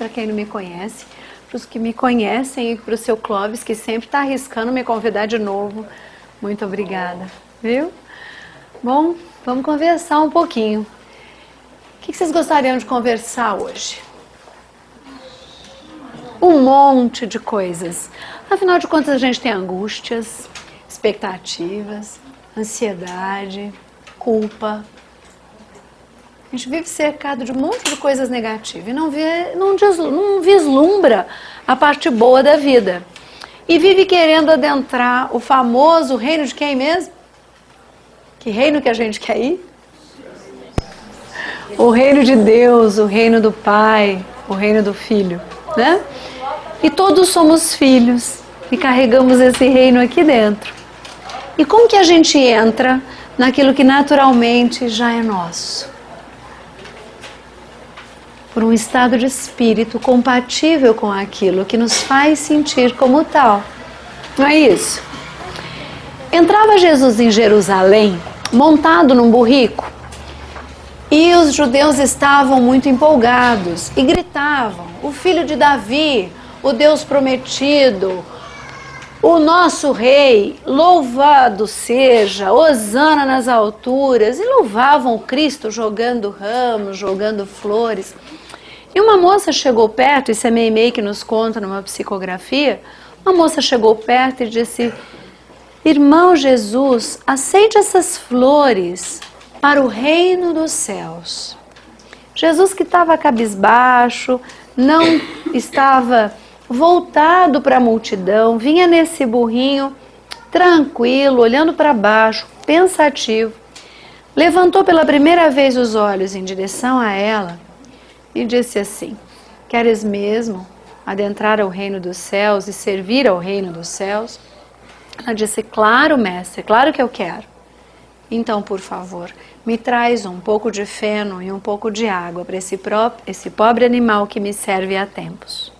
para quem não me conhece, para os que me conhecem e para o seu Clóvis, que sempre está arriscando me convidar de novo. Muito obrigada, viu? Bom, vamos conversar um pouquinho. O que vocês gostariam de conversar hoje? Um monte de coisas. Afinal de contas, a gente tem angústias, expectativas, ansiedade, culpa. A gente vive cercado de um monte de coisas negativas e não vislumbra a parte boa da vida. E vive querendo adentrar o famoso reino de quem mesmo? Que reino que a gente quer ir? O reino de Deus, o reino do Pai, o reino do Filho, né? E todos somos filhos e carregamos esse reino aqui dentro. E como que a gente entra naquilo que naturalmente já é nosso? Por um estado de espírito compatível com aquilo que nos faz sentir como tal. Não é isso? Entrava Jesus em Jerusalém, montado num burrico, e os judeus estavam muito empolgados e gritavam: o filho de Davi, o Deus prometido, o nosso rei, louvado seja, hosana nas alturas. E louvavam o Cristo jogando ramos, jogando flores. E uma moça chegou perto, isso é Meimei que nos conta numa psicografia, uma moça chegou perto e disse: irmão Jesus, aceite essas flores para o reino dos céus. Jesus, que estava cabisbaixo, não estava voltado para a multidão, vinha nesse burrinho tranquilo, olhando para baixo, pensativo, levantou pela primeira vez os olhos em direção a ela e disse assim: queres mesmo adentrar ao reino dos céus e servir ao reino dos céus? Ela disse: claro, mestre, claro que eu quero. Então, por favor, me traz um pouco de feno e um pouco de água para esse pobre animal que me serve há tempos.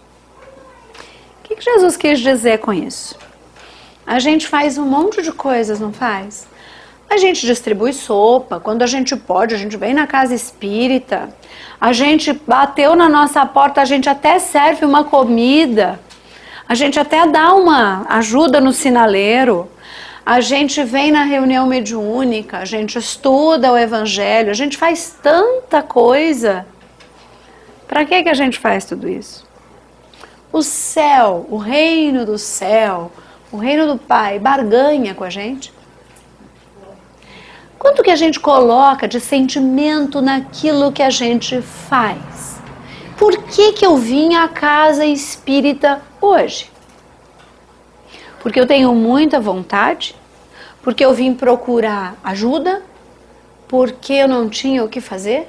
O que Jesus quis dizer com isso? A gente faz um monte de coisas, não faz? A gente distribui sopa, quando a gente pode, a gente vem na casa espírita, a gente bateu na nossa porta, a gente até serve uma comida, a gente até dá uma ajuda no sinaleiro, a gente vem na reunião mediúnica, a gente estuda o evangelho, a gente faz tanta coisa. Para que a gente faz tudo isso? O céu, o reino do céu, o reino do Pai, barganha com a gente? Quanto que a gente coloca de sentimento naquilo que a gente faz? Por que eu vim à casa espírita hoje? Porque eu tenho muita vontade? Porque eu vim procurar ajuda? Porque eu não tinha o que fazer?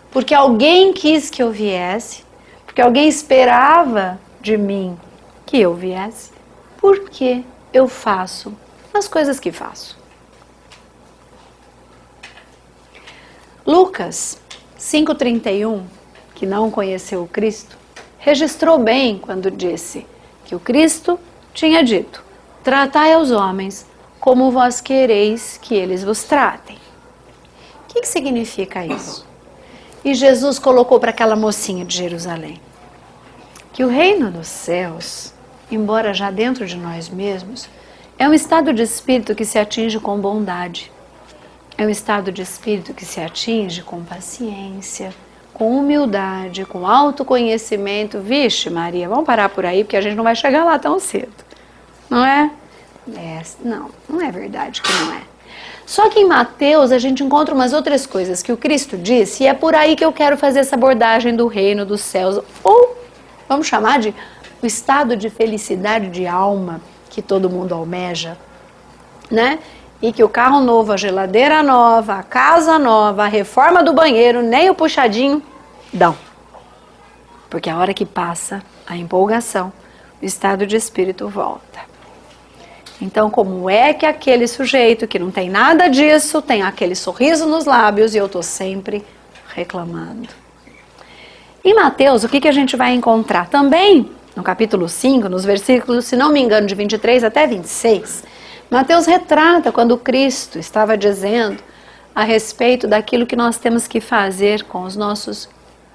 Porque alguém quis que eu viesse? Porque alguém esperava de mim que eu viesse? Por que eu faço as coisas que faço? Lucas 5,31, que não conheceu o Cristo, registrou bem quando disse que o Cristo tinha dito: tratai aos homens como vós quereis que eles vos tratem. O que significa isso? E Jesus colocou para aquela mocinha de Jerusalém que o reino dos céus, embora já dentro de nós mesmos, é um estado de espírito que se atinge com bondade. É um estado de espírito que se atinge com paciência, com humildade, com autoconhecimento. Vixe, Maria, vamos parar por aí, porque a gente não vai chegar lá tão cedo. Não é? Não é verdade que não é. Só que em Mateus a gente encontra umas outras coisas que o Cristo disse, e é por aí que eu quero fazer essa abordagem do reino dos céus, ou vamos chamar de o estado de felicidade de alma que todo mundo almeja, né? E que o carro novo, a geladeira nova, a casa nova, a reforma do banheiro, nem o puxadinho dão. Porque a hora que passa a empolgação, o estado de espírito volta. Então, como é que aquele sujeito que não tem nada disso, tem aquele sorriso nos lábios e eu estou sempre reclamando? Em Mateus, o que a gente vai encontrar? Também, no capítulo 5, nos versículos, se não me engano, de 23 até 26, Mateus retrata quando Cristo estava dizendo a respeito daquilo que nós temos que fazer com os nossos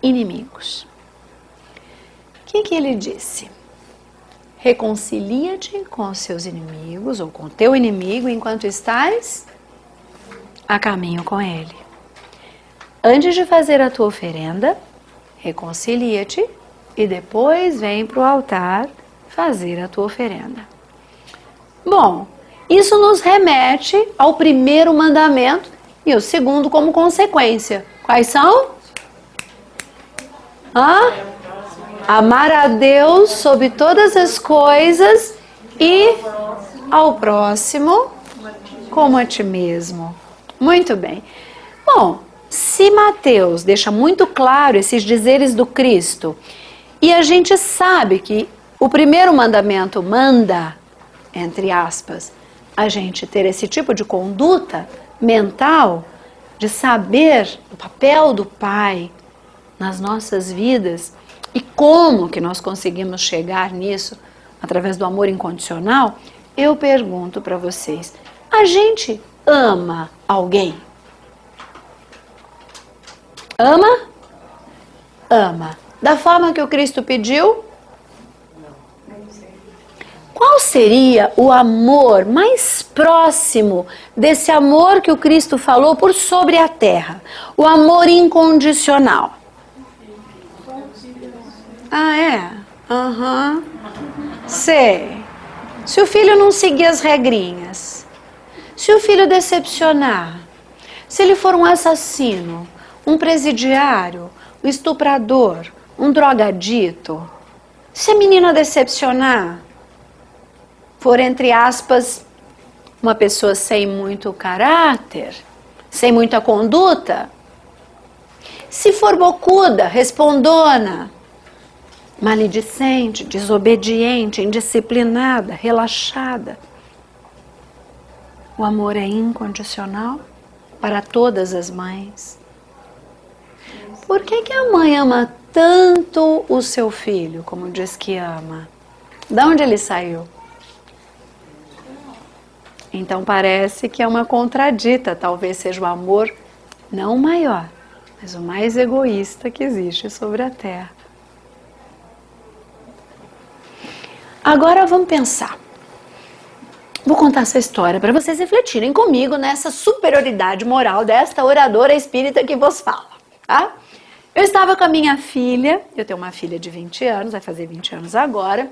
inimigos. que ele disse? Reconcilia-te com os seus inimigos, ou com o teu inimigo, enquanto estás a caminho com ele. Antes de fazer a tua oferenda, reconcilia-te e depois vem para o altar fazer a tua oferenda. Bom, isso nos remete ao primeiro mandamento e o segundo como consequência. Quais são? Amar a Deus sobre todas as coisas e ao próximo como a ti mesmo. Muito bem. Bom, se Mateus deixa muito claro esses dizeres do Cristo, e a gente sabe que o primeiro mandamento manda, entre aspas, a gente ter esse tipo de conduta mental, de saber o papel do Pai nas nossas vidas e como que nós conseguimos chegar nisso através do amor incondicional, eu pergunto para vocês, a gente ama alguém? Ama? Ama. Da forma que o Cristo pediu? Qual seria o amor mais próximo desse amor que o Cristo falou por sobre a terra? O amor incondicional. Ah, é? Sei. Se o filho não seguir as regrinhas, se o filho decepcionar, se ele for um assassino, um presidiário, um estuprador, um drogadito, se a menina decepcionar, for, entre aspas, uma pessoa sem muito caráter, sem muita conduta, se for bocuda, respondona, maledicente, desobediente, indisciplinada, relaxada, o amor é incondicional para todas as mães. Por que a mãe ama tanto o seu filho, como diz que ama? De onde ele saiu? Então parece que é uma contradita, talvez seja o amor não o maior, mas o mais egoísta que existe sobre a terra. Agora vamos pensar. Vou contar essa história para vocês refletirem comigo nessa superioridade moral desta oradora espírita que vos fala, tá? Eu estava com a minha filha, eu tenho uma filha de 20 anos, vai fazer 20 anos agora,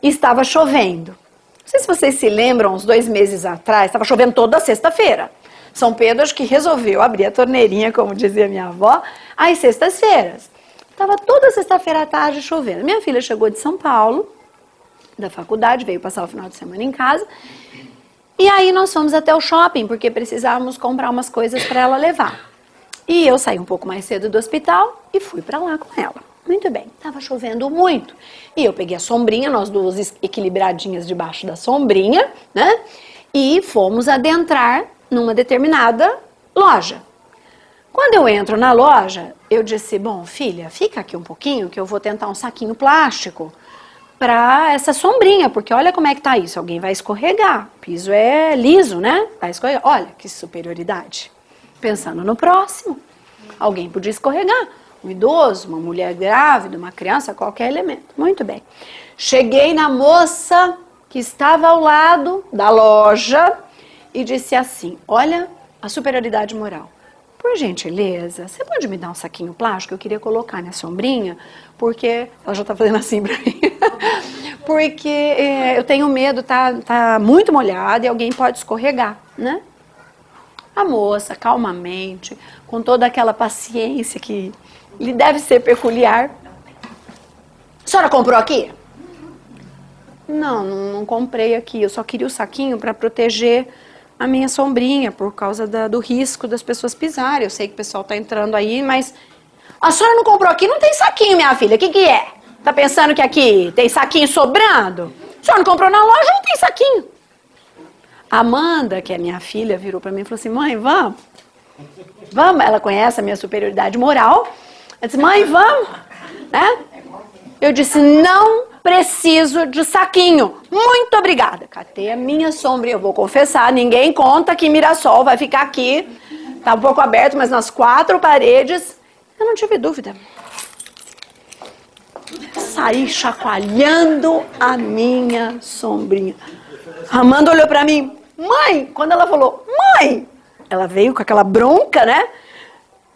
e estava chovendo. Não sei se vocês se lembram, uns 2 meses atrás, estava chovendo toda sexta-feira. São Pedro acho que resolveu abrir a torneirinha, como dizia minha avó, às sextas-feiras. Estava toda sexta-feira à tarde chovendo. Minha filha chegou de São Paulo, da faculdade, veio passar o final de semana em casa. E aí nós fomos até o shopping, porque precisávamos comprar umas coisas para ela levar. E eu saí um pouco mais cedo do hospital e fui para lá com ela. Muito bem, estava chovendo muito. E eu peguei a sombrinha, nós duas equilibradinhas debaixo da sombrinha, né? E fomos adentrar numa determinada loja. Quando eu entro na loja, eu disse, bom, filha, fica aqui um pouquinho que eu vou tentar um saquinho plástico para essa sombrinha, porque olha como é que tá isso, alguém vai escorregar, o piso é liso, né? Vai escorregar, olha que superioridade. Pensando no próximo, alguém podia escorregar, um idoso, uma mulher grávida, uma criança, qualquer elemento. Muito bem. Cheguei na moça que estava ao lado da loja e disse assim, olha a superioridade moral. Por gentileza, você pode me dar um saquinho plástico? Eu queria colocar minha sombrinha, porque ela já está fazendo assim para mim. Porque eu tenho medo, tá muito molhada e alguém pode escorregar, né? A moça, calmamente, com toda aquela paciência que lhe deve ser peculiar. A senhora comprou aqui? Não comprei aqui. Eu só queria o saquinho para proteger a minha sombrinha, por causa do risco das pessoas pisarem. Eu sei que o pessoal está entrando aí, mas... A senhora não comprou aqui? Não tem saquinho, minha filha. O que é? Tá pensando que aqui tem saquinho sobrando? A senhora não comprou na loja? Não tem saquinho. A Amanda, que é minha filha, virou para mim e falou assim, mãe, vamos? Vamos? Ela conhece a minha superioridade moral. Ela disse, mãe, vamos? Né? Eu disse, não preciso de saquinho. Muito obrigada. Catei a minha sombrinha. Eu vou confessar, ninguém conta que Mirassol vai ficar aqui. Tá um pouco aberto, mas nas 4 paredes. Eu não tive dúvida. saí chacoalhando a minha sombrinha. A Amanda olhou pra mim, mãe, quando ela falou, mãe, ela veio com aquela bronca, né?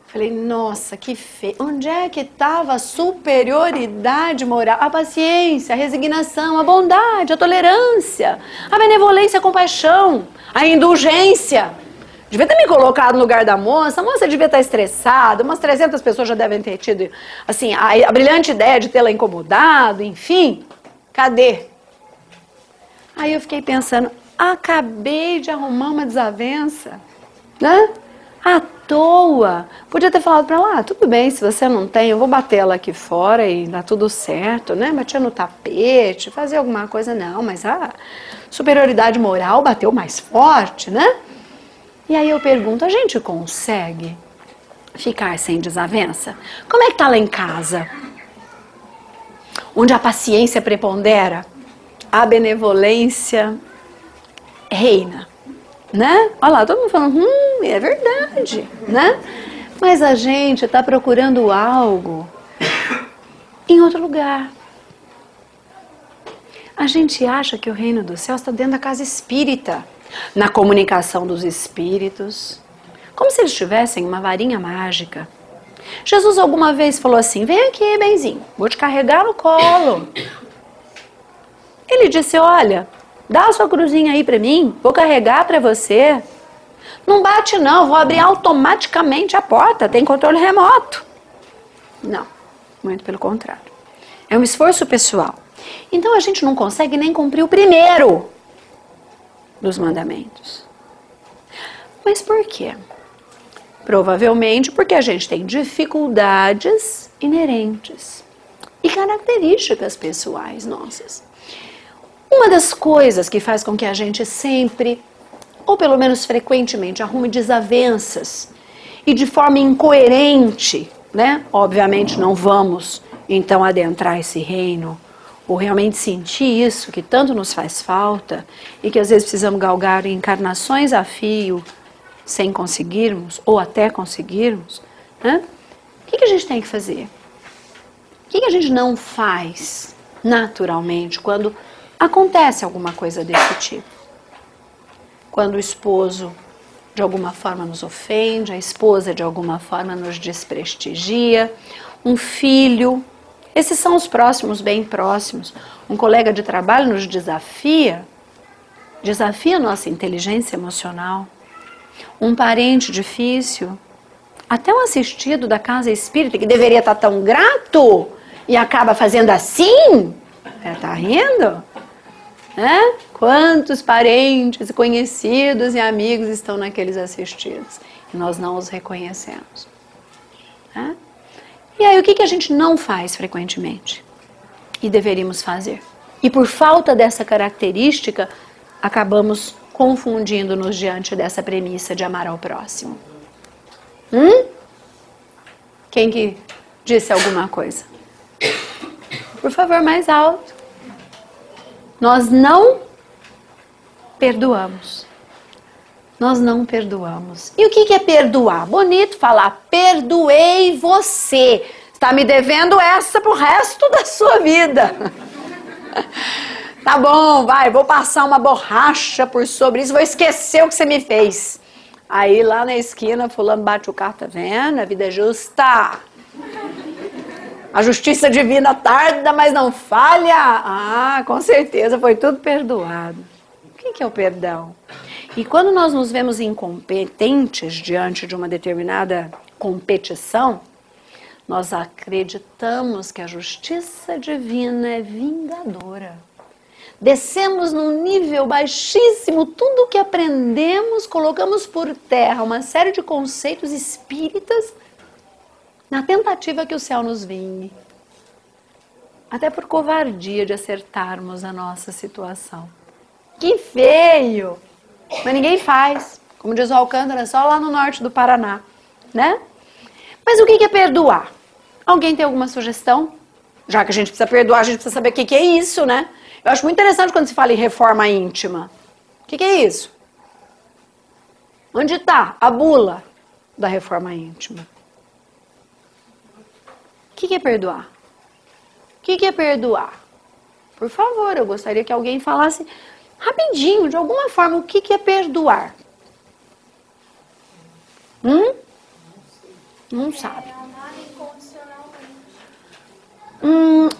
Falei, nossa, que feio. Onde é que estava a superioridade moral? A paciência, a resignação, a bondade, a tolerância, a benevolência, a compaixão, a indulgência. Devia ter me colocado no lugar da moça. A moça devia estar estressada. Umas 300 pessoas já devem ter tido assim, a brilhante ideia de tê-la incomodado, enfim. Cadê? Aí eu fiquei pensando, acabei de arrumar uma desavença, né? À toa. Podia ter falado para ela, tudo bem, se você não tem, eu vou bater ela aqui fora e dá tudo certo, né? Batia no tapete, fazer alguma coisa, não, mas a superioridade moral bateu mais forte, né? E aí eu pergunto, a gente consegue ficar sem desavença? Como é que tá lá em casa? Onde a paciência prepondera, a benevolência reina. Né? Olha lá, todo mundo falando, é verdade, né? Mas a gente está procurando algo em outro lugar. A gente acha que o reino dos céus está dentro da casa espírita, na comunicação dos espíritos, como se eles tivessem uma varinha mágica. Jesus alguma vez falou assim, vem aqui, benzinho, vou te carregar no colo. Ele disse, olha, dá a sua cruzinha aí pra mim, vou carregar pra você. Não bate não, vou abrir automaticamente a porta, tem controle remoto. Não, muito pelo contrário. É um esforço pessoal. Então a gente não consegue nem cumprir o primeiro dos mandamentos. Mas por quê? Provavelmente porque a gente tem dificuldades inerentes e características pessoais nossas. Uma das coisas que faz com que a gente sempre, ou pelo menos frequentemente, arrume desavenças e de forma incoerente, né? Obviamente não vamos então adentrar esse reino ou realmente sentir isso que tanto nos faz falta e que às vezes precisamos galgar encarnações a fio sem conseguirmos ou até conseguirmos, né? O que a gente tem que fazer? O que a gente não faz naturalmente quando acontece alguma coisa desse tipo? Quando o esposo de alguma forma nos ofende, a esposa de alguma forma nos desprestigia, um filho, esses são os próximos, bem próximos, um colega de trabalho nos desafia a nossa inteligência emocional, um parente difícil, até um assistido da casa espírita que deveria estar tão grato e acaba fazendo assim, tá rindo? Né? Quantos parentes, conhecidos e amigos estão naqueles assistidos e nós não os reconhecemos. Né? E aí o que a gente não faz frequentemente e deveríamos fazer? E por falta dessa característica acabamos confundindo-nos diante dessa premissa de amar ao próximo. Quem que disse alguma coisa? Por favor, mais alto. Nós não perdoamos. Nós não perdoamos. E o que é perdoar? Bonito falar, perdoei você. Está me devendo essa pro resto da sua vida. Tá bom, vai, vou passar uma borracha por sobre isso, vou esquecer o que você me fez. Aí lá na esquina, fulano bate o carro, tá vendo? A vida é justa. A justiça divina tarda, mas não falha. Ah, com certeza, foi tudo perdoado. O que é o perdão? E quando nós nos vemos incompetentes diante de uma determinada competição, nós acreditamos que a justiça divina é vingadora. Descemos num nível baixíssimo, tudo o que aprendemos, colocamos por terra uma série de conceitos espíritas na tentativa que o céu nos vingue. Até por covardia de acertarmos a nossa situação. Que feio! Mas ninguém faz. Como diz o Alcântara, só lá no norte do Paraná. Né? Mas o que é perdoar? Alguém tem alguma sugestão? Já que a gente precisa perdoar, a gente precisa saber o que é isso, né? Eu acho muito interessante quando se fala em reforma íntima. O que é isso? Onde está a bula da reforma íntima? O que é perdoar? O que é perdoar? Por favor, eu gostaria que alguém falasse rapidinho, de alguma forma, o que é perdoar? Não sabe.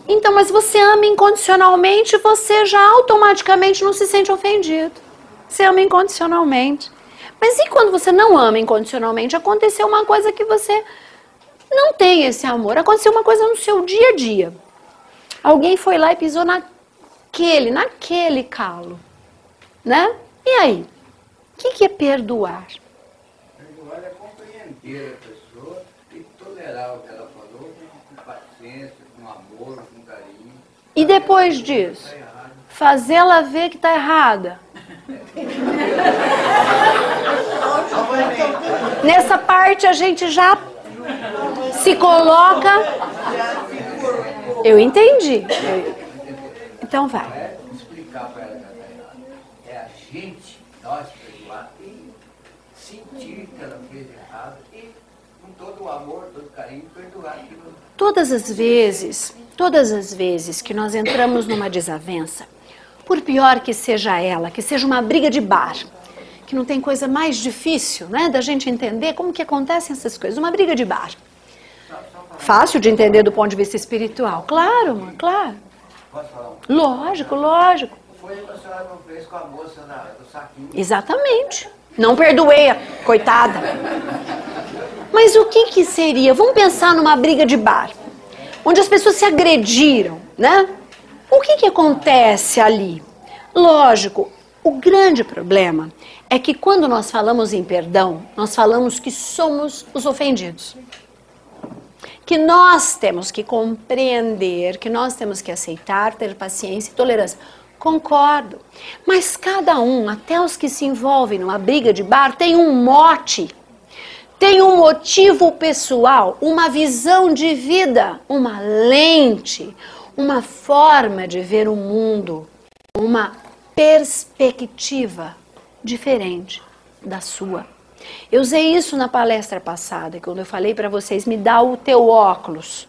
Então, mas você ama incondicionalmente, você já automaticamente não se sente ofendido. Você ama incondicionalmente. Mas e quando você não ama incondicionalmente? Aconteceu uma coisa que você não tem esse amor. Aconteceu uma coisa no seu dia a dia. Alguém foi lá e pisou naquele calo. Né? E aí? O que é perdoar? Perdoar é compreender a pessoa e tolerar o que ela falou com paciência, com amor, com carinho. E depois disso? Fazê-la ver que está errada. Nessa parte a gente já se coloca. Eu entendi. Então vai. Não é explicar para ela que ela está errada. É a gente, nós, perdoar e sentir que ela fez errado e com todo o amor, todo o carinho, perdoar aquilo. Todas as vezes que nós entramos numa desavença, por pior que seja ela, que seja uma briga de bar, que não tem coisa mais difícil, né, da gente entender como que acontecem essas coisas, uma briga de bar. Fácil de entender do ponto de vista espiritual. Claro, claro. Posso falar Lógico, lógico. Foi o que a senhora não fez com a moça do saquinho. Exatamente. Não perdoei, coitada. Mas o que seria? Vamos pensar numa briga de bar, onde as pessoas se agrediram, né? O que acontece ali? Lógico, o grande problema é que quando nós falamos em perdão, nós falamos que somos os ofendidos. Que nós temos que compreender, que nós temos que aceitar, ter paciência e tolerância. Concordo. Mas cada um, até os que se envolvem numa briga de bar, tem um mote, tem um motivo pessoal, uma visão de vida, uma lente, uma forma de ver o mundo, uma perspectiva diferente da sua. Eu usei isso na palestra passada, quando eu falei para vocês, me dá o teu óculos.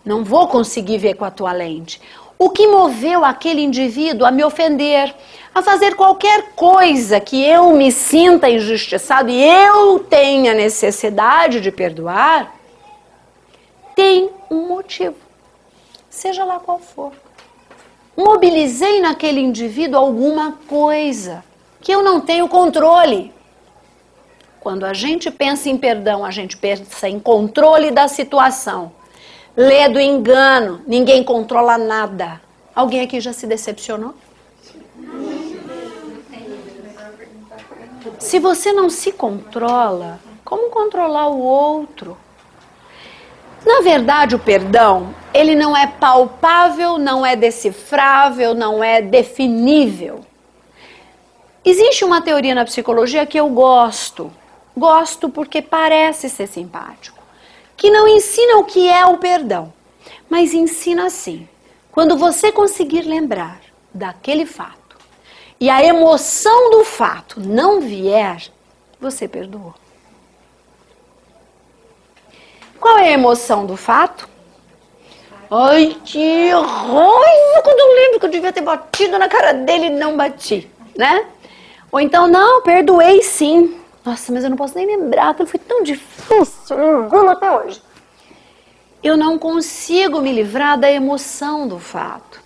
Não vou conseguir ver com a tua lente. O que moveu aquele indivíduo a me ofender, a fazer qualquer coisa que eu me sinta injustiçado e eu tenha necessidade de perdoar, tem um motivo, seja lá qual for. Mobilizei naquele indivíduo alguma coisa que eu não tenho controle. Quando a gente pensa em perdão, a gente pensa em controle da situação. Lê do engano, ninguém controla nada. Alguém aqui já se decepcionou? Se você não se controla, como controlar o outro? Na verdade, o perdão, ele não é palpável, não é decifrável, não é definível. Existe uma teoria na psicologia que eu gosto porque parece ser simpático, que não ensina o que é o perdão, mas ensina assim: quando você conseguir lembrar daquele fato e a emoção do fato não vier, você perdoou. Qual é a emoção do fato? Ai, que raiva quando eu lembro que eu devia ter batido na cara dele e não bati, né? Ou então, não, perdoei sim. Nossa, mas eu não posso nem lembrar, aquilo foi tão difícil, até hoje. Eu não consigo me livrar da emoção do fato.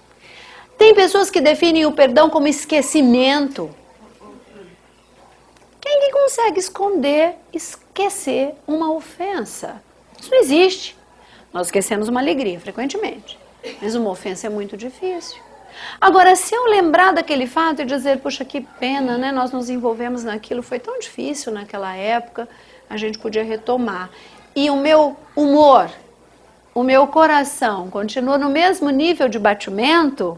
Tem pessoas que definem o perdão como esquecimento. Quem que consegue esquecer uma ofensa? Isso não existe. Nós esquecemos uma alegria frequentemente, mas uma ofensa é muito difícil. Agora, se eu lembrar daquele fato e dizer, puxa, que pena, né? Nós nos envolvemos naquilo, foi tão difícil naquela época, a gente podia retomar. E o meu humor, o meu coração continua no mesmo nível de batimento,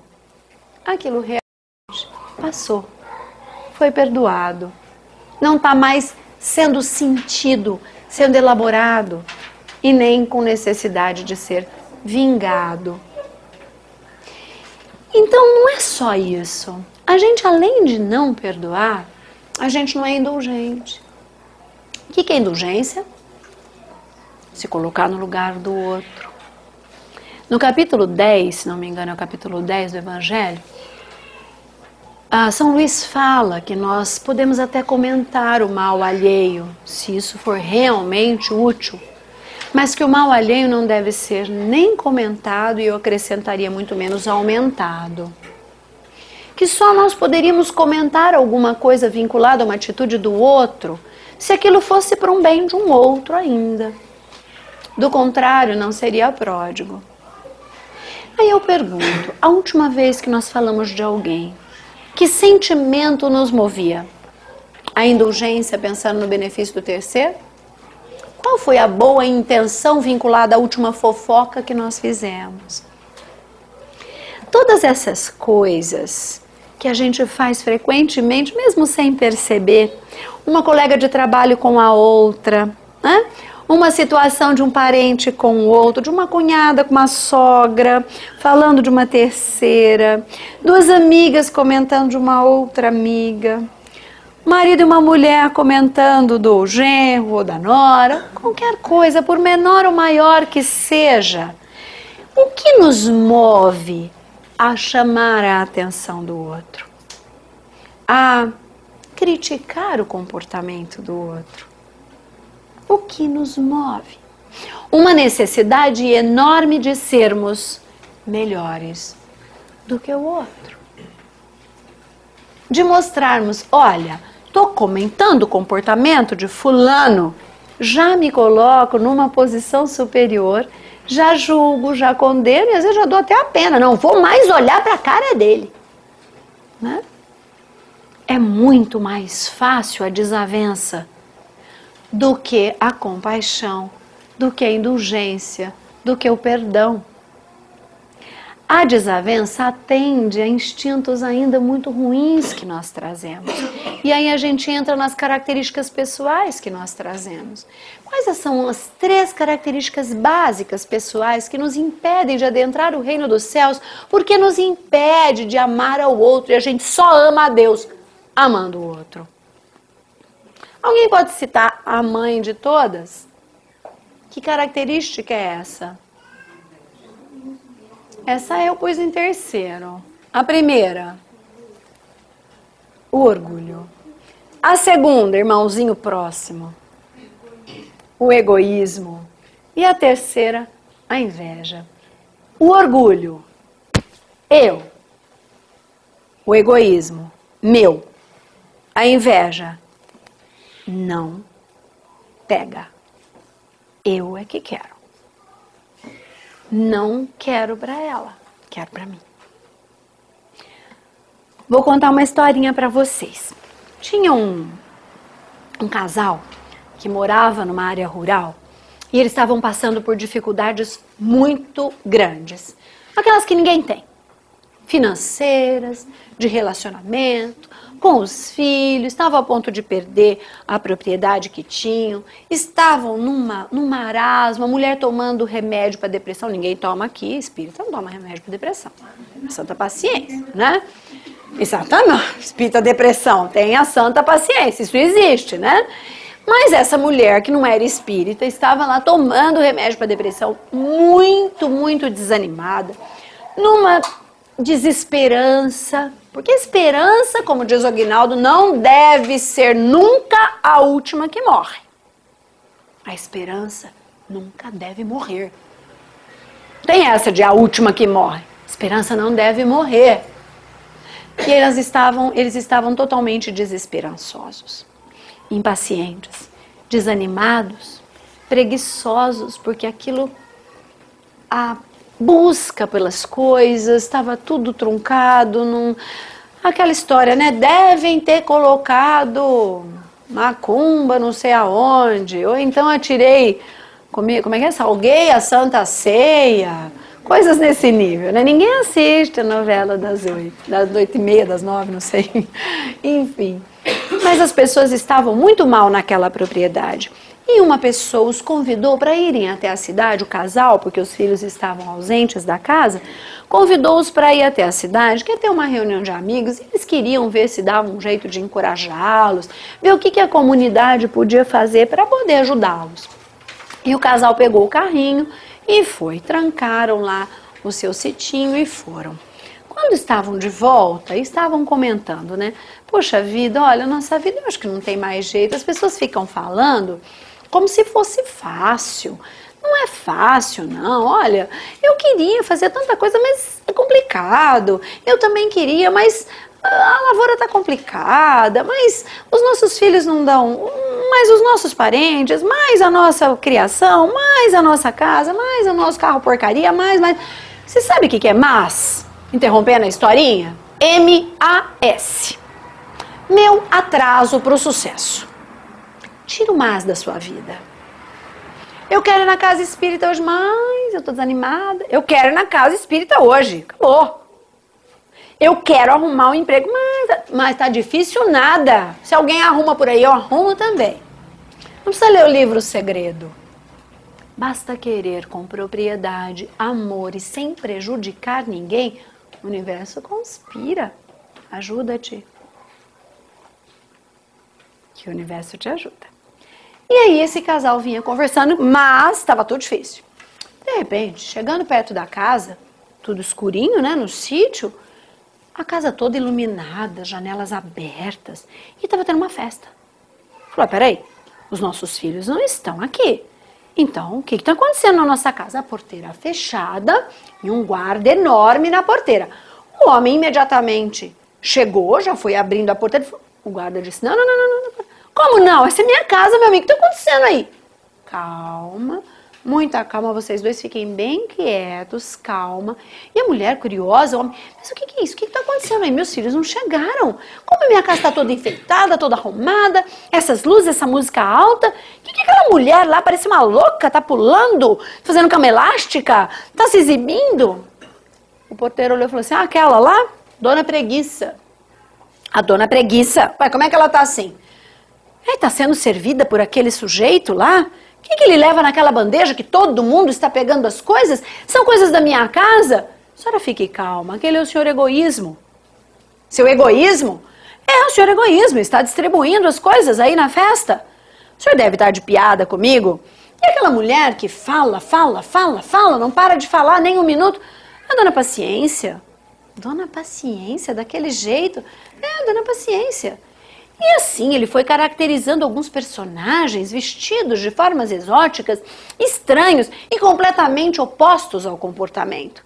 aquilo realmente passou, foi perdoado. Não está mais sendo sentido, sendo elaborado e nem com necessidade de ser vingado. Então não é só isso. A gente, além de não perdoar, a gente não é indulgente. O que é indulgência? Se colocar no lugar do outro. No capítulo 10, se não me engano, é o capítulo 10 do Evangelho, São Luís fala que nós podemos até comentar o mal alheio, se isso for realmente útil, mas que o mal alheio não deve ser nem comentado e eu acrescentaria muito menos aumentado. Que só nós poderíamos comentar alguma coisa vinculada a uma atitude do outro, se aquilo fosse para um bem de um outro ainda. Do contrário, não seria pródigo. Aí eu pergunto, a última vez que nós falamos de alguém, que sentimento nos movia? A indulgência pensando no benefício do terceiro? Qual foi a boa intenção vinculada à última fofoca que nós fizemos? Todas essas coisas que a gente faz frequentemente, mesmo sem perceber, uma colega de trabalho com a outra, né? Uma situação de um parente com o outro, de uma cunhada com uma sogra, falando de uma terceira, duas amigas comentando de uma outra amiga, marido e uma mulher comentando do genro ou da nora, qualquer coisa, por menor ou maior que seja. O que nos move a chamar a atenção do outro, a criticar o comportamento do outro? O que nos move? Uma necessidade enorme de sermos melhores do que o outro. De mostrarmos, olha, estou comentando o comportamento de fulano, já me coloco numa posição superior, já julgo, já condeno e às vezes já dou até a pena, não vou mais olhar para a cara dele. Né? É muito mais fácil a desavença do que a compaixão, do que a indulgência, do que o perdão. A desavença atende a instintos ainda muito ruins que nós trazemos. E aí a gente entra nas características pessoais que nós trazemos. Quais são as 3 características básicas pessoais que nos impedem de adentrar o reino dos céus? Porque nos impede de amar ao outro e a gente só ama a Deus amando o outro. Alguém pode citar a mãe de todas? Que característica é essa? Essa eu pus em terceiro. A primeira, o orgulho. A segunda, irmãozinho próximo, o egoísmo. E a terceira, a inveja. O orgulho, eu. O egoísmo, meu. A inveja, não pega. Eu é que quero. Não quero para ela, quero para mim. Vou contar uma historinha para vocês. Tinha um casal que morava numa área rural e eles estavam passando por dificuldades muito grandes. Aquelas que ninguém tem. Financeiras, de relacionamento, com os filhos, estavam a ponto de perder a propriedade que tinham, estavam num marasmo, a mulher tomando remédio para depressão, ninguém toma aqui, espírita não toma remédio para depressão, a santa paciência, né? Exatamente, espírita depressão, tem a santa paciência, isso existe, né? Mas essa mulher que não era espírita, estava lá tomando remédio para depressão, muito, muito desanimada, numa desesperança, porque esperança, como diz o Aguinaldo, não deve ser nunca a última que morre. A esperança nunca deve morrer. Tem essa de a última que morre. Esperança não deve morrer. E eles estavam totalmente desesperançosos, impacientes, desanimados, preguiçosos, porque aquilo busca pelas coisas, estava tudo truncado, aquela história, né? Devem ter colocado macumba não sei aonde, ou então atirei, como é que é? Salguei a Santa Ceia, coisas nesse nível, né? Ninguém assiste a novela das 8h30, das 9, não sei, enfim. Mas as pessoas estavam muito mal naquela propriedade. E uma pessoa os convidou para irem até a cidade, o casal, porque os filhos estavam ausentes da casa, convidou-os para ir até a cidade, que ia ter uma reunião de amigos, e eles queriam ver se dava um jeito de encorajá-los, ver o que a comunidade podia fazer para poder ajudá-los. E o casal pegou o carrinho E trancaram lá o seu sitinho e foram. Quando estavam de volta, estavam comentando, né? Poxa vida, olha, nossa vida eu acho que não tem mais jeito. As pessoas ficam falando como se fosse fácil. Não é fácil, não. Olha, eu queria fazer tanta coisa, mas é complicado. Eu também queria, mas a lavoura tá complicada, mas os nossos filhos não dão, mais os nossos parentes, mais a nossa criação, mais a nossa casa, mais o nosso carro porcaria, mais. Você sabe o que é mas? Interrompendo a historinha? M-A-S. Meu atraso para o sucesso. Tira o mas da sua vida. Eu quero ir na casa espírita hoje, mas eu tô desanimada. Eu quero ir na casa espírita hoje. Acabou. Eu quero arrumar um emprego, mas tá difícil nada. Se alguém arruma por aí, eu arrumo também. Não precisa ler o livro O Segredo. Basta querer com propriedade, amor e sem prejudicar ninguém, o universo conspira. Ajuda-te. Que o universo te ajuda. E aí esse casal vinha conversando, mas estava tudo difícil. De repente, chegando perto da casa, tudo escurinho, né, no sítio, a casa toda iluminada, janelas abertas, e estava tendo uma festa. Falou, peraí, os nossos filhos não estão aqui. Então, o que está acontecendo na nossa casa? A porteira fechada e um guarda enorme na porteira. O homem imediatamente chegou, já foi abrindo a porteira. O guarda disse, não. Como não? Essa é minha casa, meu amigo. O que está acontecendo aí? Calma, muita calma. Vocês dois fiquem bem quietos, calma. E a mulher curiosa, o homem, mas o que é isso? O que está acontecendo aí? Meus filhos não chegaram. Como a minha casa está toda enfeitada, toda arrumada, essas luzes, essa música alta. O que aquela mulher lá parece uma louca? Tá pulando, fazendo cama elástica? Tá se exibindo? O porteiro olhou e falou assim, aquela lá, Dona Preguiça. A Dona Preguiça. Ué, como é que ela tá assim? Está sendo servida por aquele sujeito lá? O que ele leva naquela bandeja que todo mundo está pegando as coisas? São coisas da minha casa? A senhora fique calma, aquele é o senhor egoísmo. Seu egoísmo? É, o senhor egoísmo, está distribuindo as coisas aí na festa. O senhor deve estar de piada comigo. E aquela mulher que fala, não para de falar nem um minuto. É a Dona Paciência. Dona Paciência, daquele jeito? É, Dona Paciência. E assim ele foi caracterizando alguns personagens vestidos de formas exóticas, estranhos e completamente opostos ao comportamento.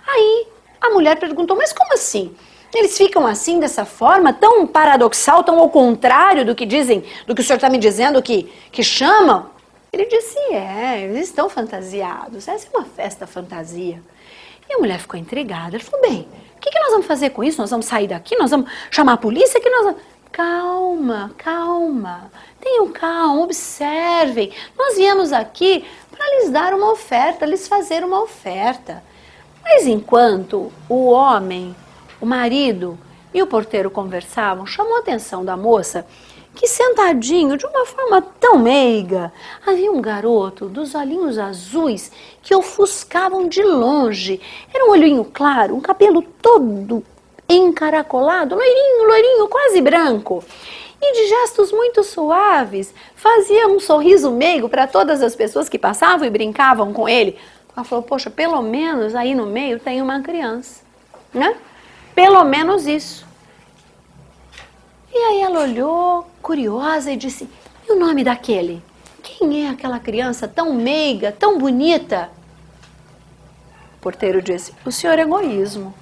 Aí a mulher perguntou, mas como assim? Eles ficam assim, dessa forma, tão paradoxal, tão ao contrário do que dizem, do que o senhor está me dizendo que chamam? Ele disse, eles estão fantasiados, essa é uma festa fantasia. E a mulher ficou intrigada, ela falou, bem, o que nós vamos fazer com isso? Nós vamos sair daqui? Nós vamos chamar a polícia? Que nós vamos... Calma, tenham calma, observem. Nós viemos aqui para lhes dar uma oferta, lhes fazer uma oferta. Mas enquanto o homem, o marido e o porteiro conversavam, chamou a atenção da moça que sentadinho, de uma forma tão meiga, havia um garoto dos olhinhos azuis que ofuscavam de longe. Era um olhinho claro, um cabelo todo encaracolado, loirinho, quase branco. E de gestos muito suaves, fazia um sorriso meigo para todas as pessoas que passavam e brincavam com ele. Ela falou, poxa, pelo menos aí no meio tem uma criança, né? Pelo menos isso. E aí ela olhou, curiosa, e disse, e o nome daquele? Quem é aquela criança tão meiga, tão bonita? O porteiro disse, o senhor é egoísmo.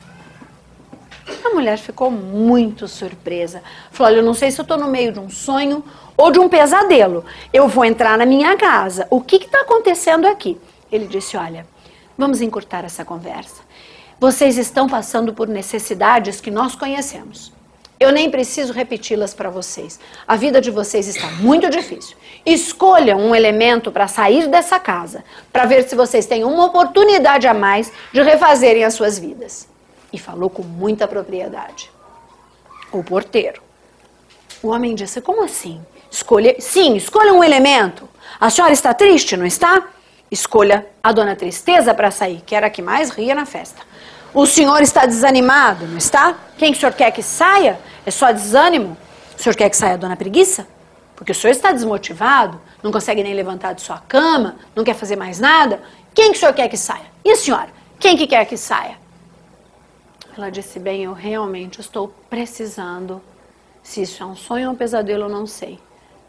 A mulher ficou muito surpresa. Falou, olha, eu não sei se eu estou no meio de um sonho ou de um pesadelo. Eu vou entrar na minha casa. O que está acontecendo aqui? Ele disse, olha, vamos encurtar essa conversa. Vocês estão passando por necessidades que nós conhecemos. Eu nem preciso repeti-las para vocês. A vida de vocês está muito difícil. Escolham um elemento para sair dessa casa, para ver se vocês têm uma oportunidade a mais de refazerem as suas vidas. E falou com muita propriedade. O porteiro. O homem disse, como assim? Escolha um elemento. A senhora está triste, não está? Escolha a Dona Tristeza para sair, que era a que mais ria na festa. O senhor está desanimado, não está? Quem que o senhor quer que saia? É só desânimo? O senhor quer que saia a Dona Preguiça? Porque o senhor está desmotivado, não consegue nem levantar de sua cama, não quer fazer mais nada. Quem que o senhor quer que saia? E a senhora? Quem que quer que saia? Ela disse, bem, eu realmente estou precisando. Se isso é um sonho ou um pesadelo, eu não sei.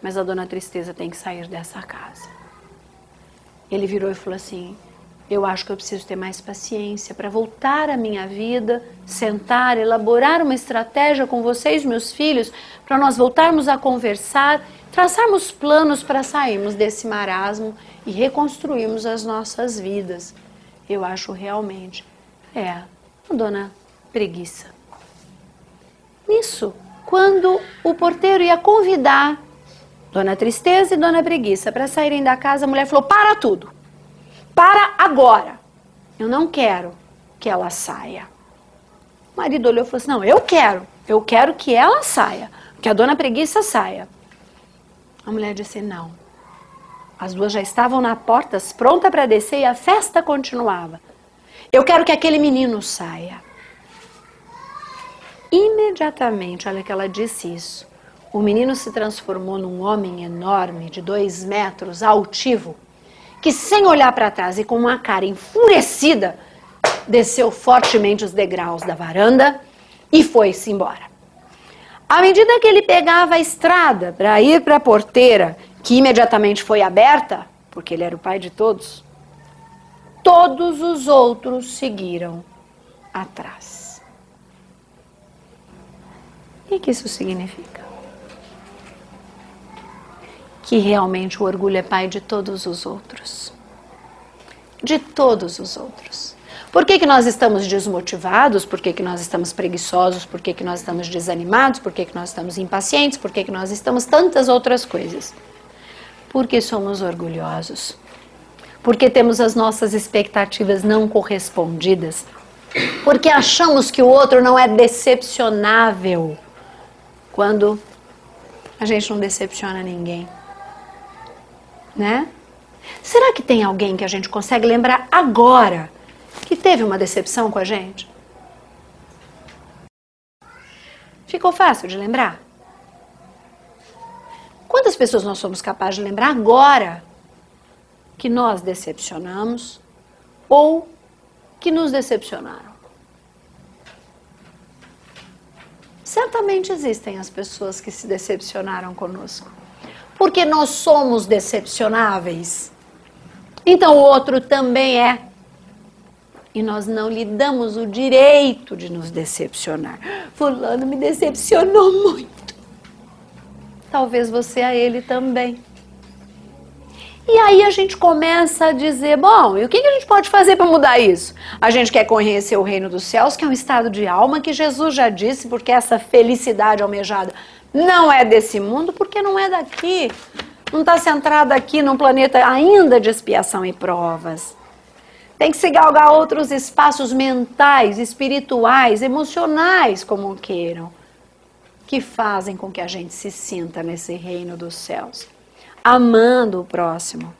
Mas a dona Tristeza tem que sair dessa casa. Ele virou e falou assim, eu acho que eu preciso ter mais paciência para voltar à minha vida, sentar, elaborar uma estratégia com vocês, meus filhos, para nós voltarmos a conversar, traçarmos planos para sairmos desse marasmo e reconstruirmos as nossas vidas. Eu acho realmente, dona Preguiça. Nisso, quando o porteiro ia convidar Dona Tristeza e Dona Preguiça para saírem da casa, a mulher falou, para tudo. Para agora. Eu não quero que ela saia. O marido olhou e falou assim, não, eu quero que ela saia, que a Dona Preguiça saia. A mulher disse, não. As duas já estavam na porta, pronta para descer e a festa continuava. Eu quero que aquele menino saia. Imediatamente, olha que ela disse isso, o menino se transformou num homem enorme, de 2 metros, altivo, que sem olhar para trás e com uma cara enfurecida, desceu fortemente os degraus da varanda e foi-se embora. À medida que ele pegava a estrada para ir para a porteira, que imediatamente foi aberta, porque ele era o pai de todos, todos os outros seguiram atrás. O que isso significa? Que realmente o orgulho é pai de todos os outros. De todos os outros. Por que nós estamos desmotivados? Por que nós estamos preguiçosos? Por que nós estamos desanimados? Por que nós estamos impacientes? Por que nós estamos tantas outras coisas? Porque somos orgulhosos. Porque temos as nossas expectativas não correspondidas. Porque achamos que o outro não é decepcionável. Quando a gente não decepciona ninguém. Né? Será que tem alguém que a gente consegue lembrar agora que teve uma decepção com a gente? Ficou fácil de lembrar? Quantas pessoas nós somos capazes de lembrar agora que nós decepcionamos ou que nos decepcionaram? Certamente existem as pessoas que se decepcionaram conosco. Porque nós somos decepcionáveis. Então o outro também é. E nós não lhe damos o direito de nos decepcionar. Fulano me decepcionou muito. Talvez você a ele também. E aí a gente começa a dizer, bom, e o que a gente pode fazer para mudar isso? A gente quer conhecer o reino dos céus, que é um estado de alma que Jesus já disse, porque essa felicidade almejada não é desse mundo, porque não é daqui. Não está centrada aqui num planeta ainda de expiação e provas. Tem que se galgar outros espaços mentais, espirituais, emocionais, como queiram, que fazem com que a gente se sinta nesse reino dos céus. Amando o próximo.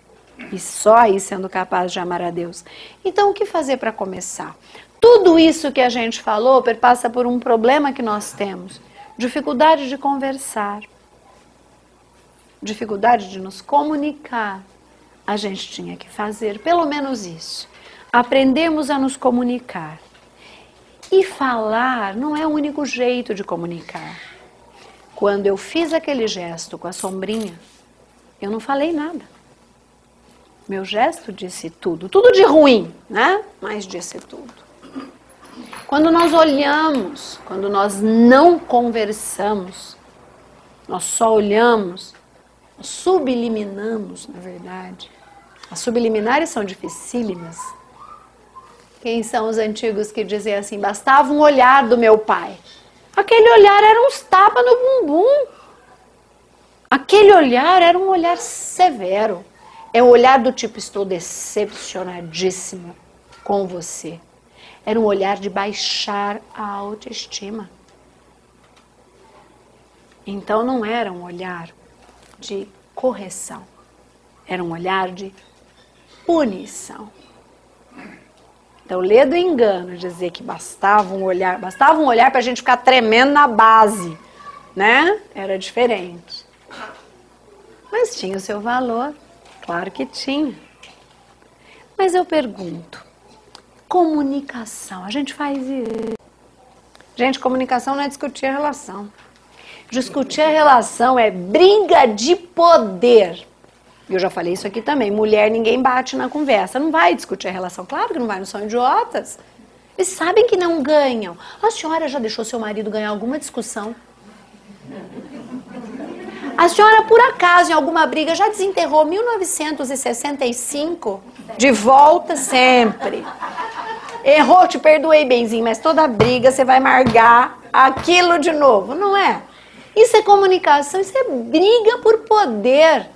E só aí sendo capaz de amar a Deus. Então, o que fazer para começar? Tudo isso que a gente falou perpassa por um problema que nós temos. Dificuldade de conversar. Dificuldade de nos comunicar. A gente tinha que fazer pelo menos isso. Aprendemos a nos comunicar. E falar não é o único jeito de comunicar. Quando eu fiz aquele gesto com a sombrinha, eu não falei nada. Meu gesto disse tudo. Tudo de ruim, né? Mas disse tudo. Quando nós olhamos, quando nós não conversamos, nós só olhamos, nós subliminamos, na verdade. As subliminares são dificílimas. Quem são os antigos que diziam assim, bastava um olhar do meu pai. Aquele olhar era uns tapas no bumbum. Aquele olhar era um olhar severo. É um olhar do tipo, estou decepcionadíssimo com você. Era um olhar de baixar a autoestima. Então não era um olhar de correção. Era um olhar de punição. Então, lê do engano dizer que bastava um olhar para a gente ficar tremendo na base, né? Era diferente. Mas tinha o seu valor, claro que tinha. Mas eu pergunto, comunicação, a gente faz isso? Gente, comunicação não é discutir a relação. Discutir a relação é briga de poder. Eu já falei isso aqui também, mulher ninguém bate na conversa, não vai discutir a relação. Claro que não vai, não são idiotas. Eles sabem que não ganham. A senhora já deixou seu marido ganhar alguma discussão? A senhora, por acaso, em alguma briga, já desenterrou 1965? De volta sempre. Errou, te perdoei, benzinho, mas toda briga você vai amargar aquilo de novo, não é? Isso é comunicação, isso é briga por poder.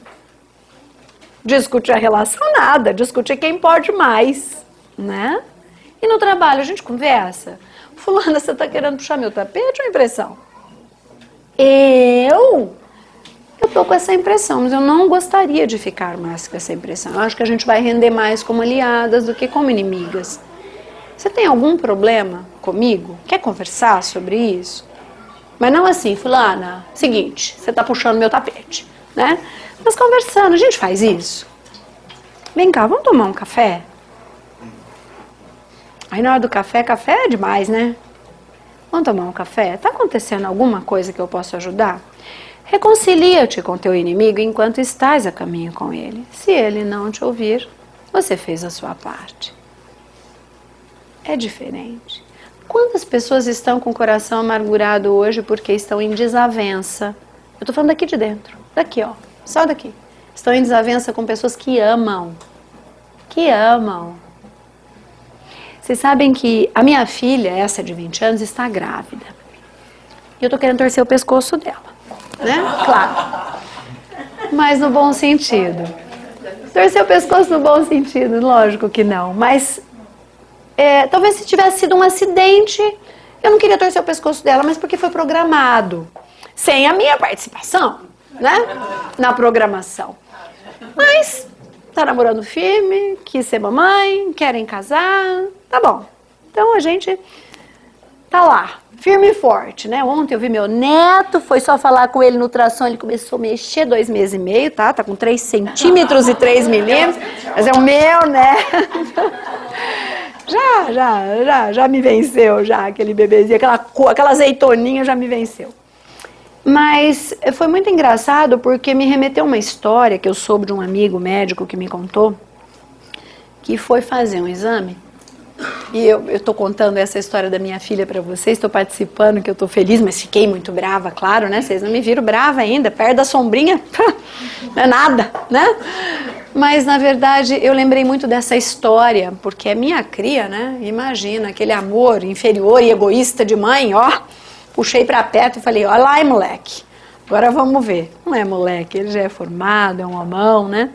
Discutir a relação, nada. Discutir quem pode mais, né? E no trabalho, a gente conversa. Fulana, você tá querendo puxar meu tapete ou impressão? Eu tô com essa impressão, mas eu não gostaria de ficar mais com essa impressão. Eu acho que a gente vai render mais como aliadas do que como inimigas. Você tem algum problema comigo? Quer conversar sobre isso? Mas não assim, fulana, seguinte, você tá puxando meu tapete, né? Mas conversando, a gente faz isso. Vem cá, vamos tomar um café? Aí na hora do café, café é demais, né? Vamos tomar um café? Tá acontecendo alguma coisa que eu possa ajudar? Reconcilia-te com teu inimigo enquanto estás a caminho com ele. Se ele não te ouvir, você fez a sua parte. É diferente. Quantas pessoas estão com o coração amargurado hoje porque estão em desavença? Eu tô falando daqui de dentro. Daqui, ó. Só daqui. Estão em desavença com pessoas que amam. Que amam. Vocês sabem que a minha filha, essa de 20 anos, está grávida. E eu tô querendo torcer o pescoço dela. Né? Claro. Mas no bom sentido. Torcer o pescoço no bom sentido, lógico que não. Mas talvez se tivesse sido um acidente, eu não queria torcer o pescoço dela, mas porque foi programado. Sem a minha participação, né? Na programação. Mas tá namorando firme, quis ser mamãe, querem casar, tá bom. Então a gente tá lá, firme e forte, né? Ontem eu vi meu neto, foi só falar com ele no ultrassom, ele começou a mexer 2 meses e meio, tá? Tá com 3 centímetros e 3 milímetros, mas é o meu neto. Já me venceu, já, aquele bebezinho, aquela azeitoninha já me venceu. Mas foi muito engraçado porque me remeteu uma história que eu soube de um amigo médico que me contou, que foi fazer um exame. E eu estou contando essa história da minha filha para vocês, estou participando, que eu estou feliz, mas fiquei muito brava, claro, né? Vocês não me viram brava ainda, perto da sombrinha, não é nada, né? Mas, na verdade, eu lembrei muito dessa história, porque é minha cria, né? Imagina, aquele amor inferior e egoísta de mãe, ó. Puxei para perto e falei, olha lá, moleque, agora vamos ver. Não é moleque, ele já é formado, é um homão, né?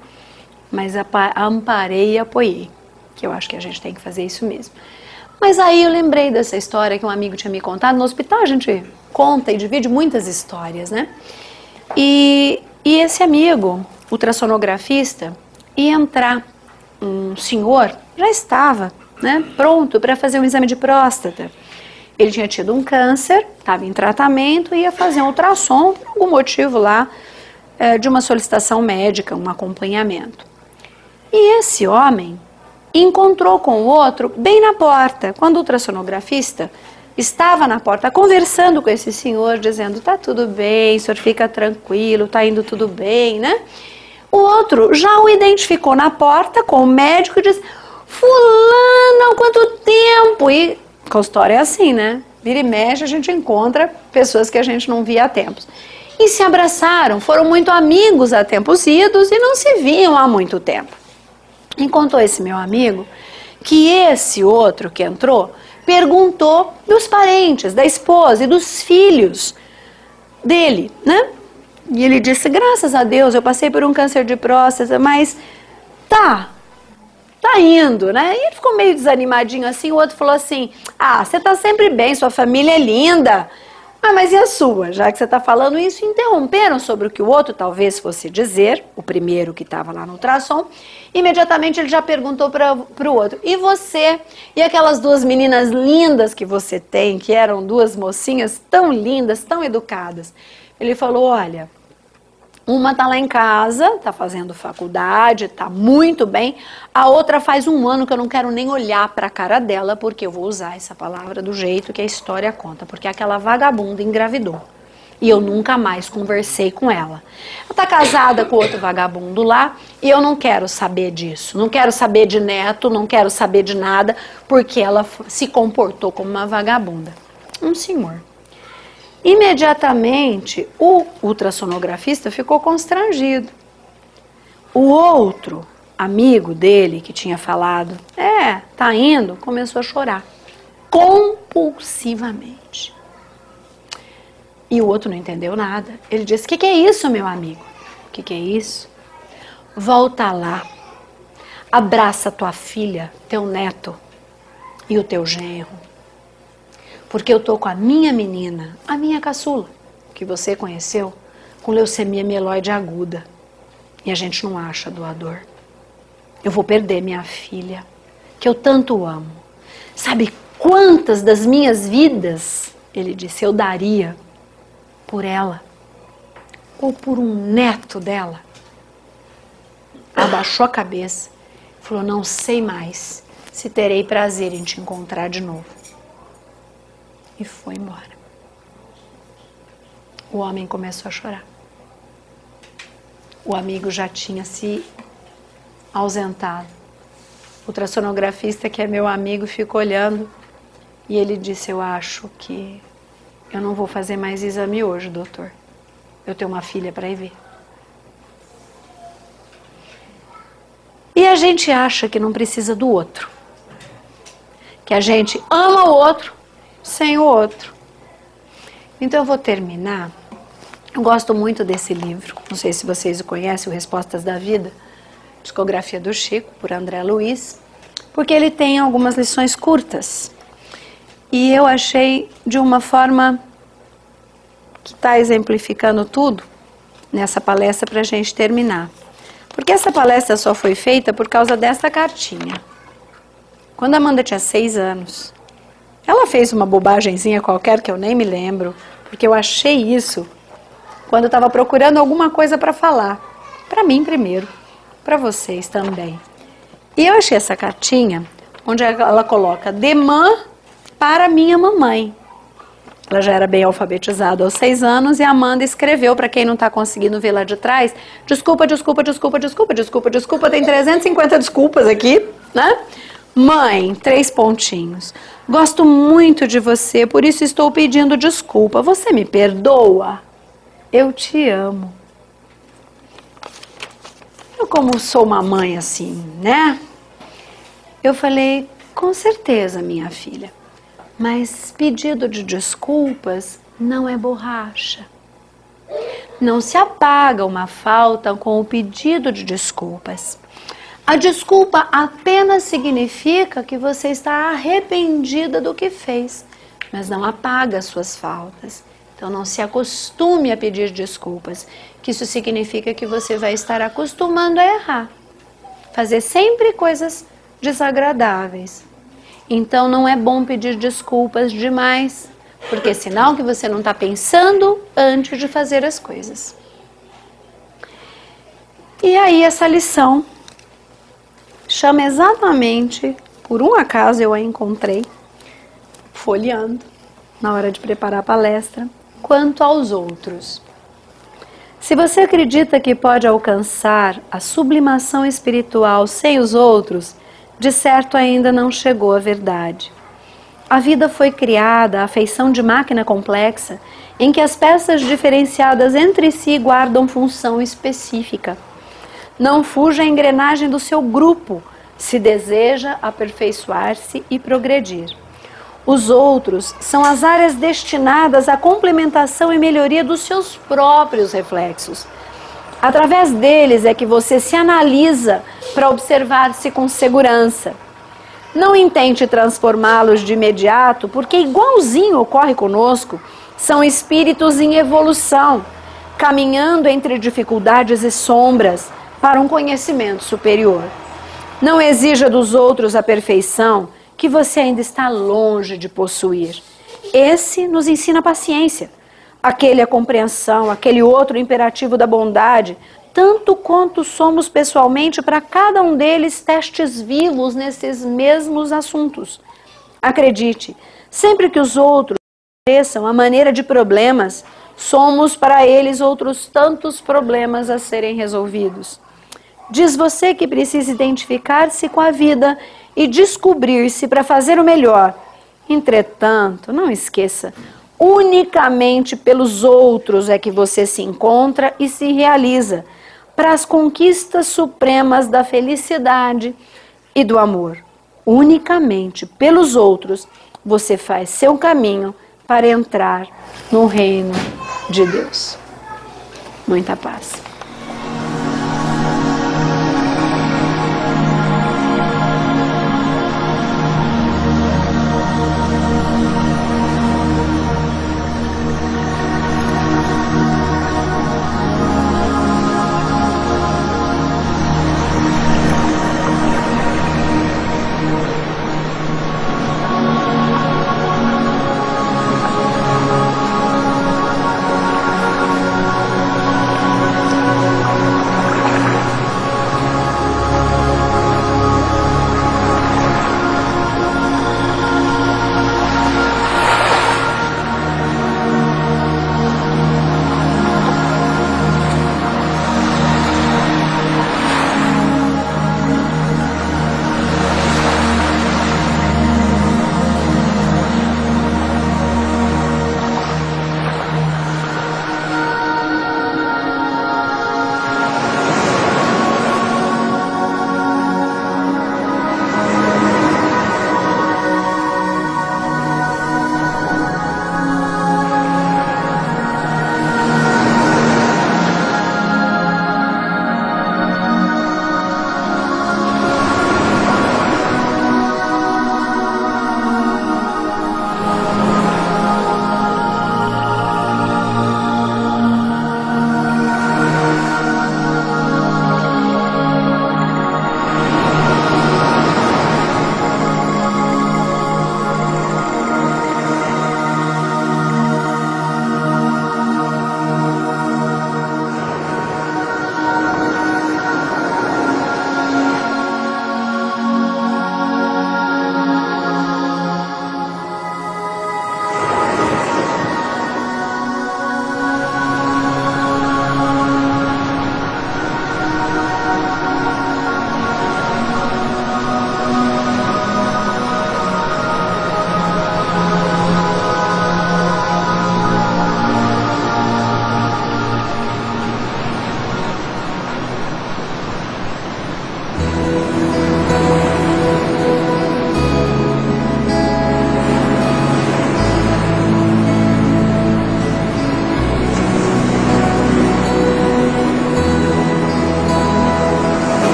Mas amparei e apoiei, que eu acho que a gente tem que fazer isso mesmo. Mas aí eu lembrei dessa história que um amigo tinha me contado. No hospital a gente conta e divide muitas histórias, né? E esse amigo, ultrassonografista, ia entrar um senhor, já estava, né, pronto para fazer um exame de próstata. Ele tinha tido um câncer, estava em tratamento e ia fazer um ultrassom, por algum motivo lá, de uma solicitação médica, um acompanhamento. E esse homem encontrou com o outro bem na porta, quando o ultrassonografista estava na porta conversando com esse senhor, dizendo, tá tudo bem, o senhor fica tranquilo, tá indo tudo bem, né? O outro já o identificou na porta com o médico e disse, fulano, há quanto tempo? E consultório é assim, né? Vira e mexe, a gente encontra pessoas que a gente não via há tempos. E se abraçaram, foram muito amigos há tempos idos e não se viam há muito tempo. E contou esse meu amigo que esse outro que entrou perguntou dos parentes, da esposa e dos filhos dele, né? E ele disse, graças a Deus, eu passei por um câncer de próstata, mas tá indo, né? E ele ficou meio desanimadinho assim, o outro falou assim, ah, você tá sempre bem, sua família é linda. Ah, mas e a sua? Já que você está falando isso, interromperam sobre o que o outro talvez fosse dizer, o primeiro que estava lá no ultrassom, imediatamente ele já perguntou para o outro, e você? E aquelas 2 meninas lindas que você tem, que eram 2 mocinhas tão lindas, tão educadas? Ele falou, olha, Uma tá lá em casa, tá fazendo faculdade, tá muito bem. A outra faz 1 ano que eu não quero nem olhar para a cara dela, porque eu vou usar essa palavra do jeito que a história conta, porque aquela vagabunda engravidou. E eu nunca mais conversei com ela. Ela tá casada com outro vagabundo lá e eu não quero saber disso. Não quero saber de neto, não quero saber de nada, porque ela se comportou como uma vagabunda. Um senhor. Imediatamente, o ultrassonografista ficou constrangido. O outro amigo dele, que tinha falado, tá indo, começou a chorar. Compulsivamente. E o outro não entendeu nada. Ele disse, o que é isso, meu amigo? O que é isso? Volta lá, abraça tua filha, teu neto e o teu genro. Porque eu tô com a minha menina, a minha caçula, que você conheceu, com leucemia mieloide aguda. E a gente não acha doador. Eu vou perder minha filha, que eu tanto amo. Sabe quantas das minhas vidas, ele disse, eu daria por ela, ou por um neto dela? Abaixou a cabeça, falou, não sei mais se terei prazer em te encontrar de novo. E foi embora. O homem começou a chorar. O amigo já tinha se ausentado. O ultrassonografista, que é meu amigo, ficou olhando e ele disse, eu acho que eu não vou fazer mais exame hoje, doutor. Eu tenho uma filha para ir ver. E a gente acha que não precisa do outro. Que a gente ama o outro sem o outro. Então eu vou terminar. Eu gosto muito desse livro. Não sei se vocês o conhecem, o Respostas da Vida. Psicografia do Chico, por André Luiz. Porque ele tem algumas lições curtas. E eu achei de uma forma que está exemplificando tudo nessa palestra para a gente terminar. Porque essa palestra só foi feita por causa dessa cartinha. Quando a Amanda tinha 6 anos, ela fez uma bobagemzinha qualquer que eu nem me lembro, porque eu achei isso quando eu estava procurando alguma coisa para falar. Para mim primeiro, para vocês também. E eu achei essa cartinha onde ela coloca de mãe para minha mamãe. Ela já era bem alfabetizada aos 6 anos e a Amanda escreveu, para quem não está conseguindo ver lá de trás, desculpa, tem 350 desculpas aqui, né? Mãe, 3 pontinhos. Gosto muito de você, por isso estou pedindo desculpa. Você me perdoa? Eu te amo. Eu, como sou uma mãe assim, né? Eu falei, com certeza, minha filha. Mas pedido de desculpas não é borracha. Não se apaga uma falta com o pedido de desculpas. A desculpa apenas significa que você está arrependida do que fez, mas não apaga as suas faltas. Então não se acostume a pedir desculpas, que isso significa que você vai estar acostumando a errar. Fazer sempre coisas desagradáveis. Então não é bom pedir desculpas demais, porque sinal que você não está pensando antes de fazer as coisas. E aí essa lição chama exatamente, por um acaso eu a encontrei, folheando, na hora de preparar a palestra, quanto aos outros. Se você acredita que pode alcançar a sublimação espiritual sem os outros, de certo ainda não chegou à verdade. A vida foi criada à feição de máquina complexa, em que as peças diferenciadas entre si guardam função específica. Não fuja a engrenagem do seu grupo, se deseja aperfeiçoar-se e progredir. Os outros são as áreas destinadas à complementação e melhoria dos seus próprios reflexos. Através deles é que você se analisa para observar-se com segurança. Não intente transformá-los de imediato, porque igualzinho ocorre conosco, são espíritos em evolução, caminhando entre dificuldades e sombras para um conhecimento superior. Não exija dos outros a perfeição que você ainda está longe de possuir. Esse nos ensina paciência, aquele a compreensão, aquele outro o imperativo da bondade, tanto quanto somos pessoalmente para cada um deles testes vivos nesses mesmos assuntos. Acredite, sempre que os outros apareçam à maneira de problemas, somos para eles outros tantos problemas a serem resolvidos. Diz você que precisa identificar-se com a vida e descobrir-se para fazer o melhor. Entretanto, não esqueça, unicamente pelos outros é que você se encontra e se realiza para as conquistas supremas da felicidade e do amor. Unicamente pelos outros você faz seu caminho para entrar no reino de Deus. Muita paz.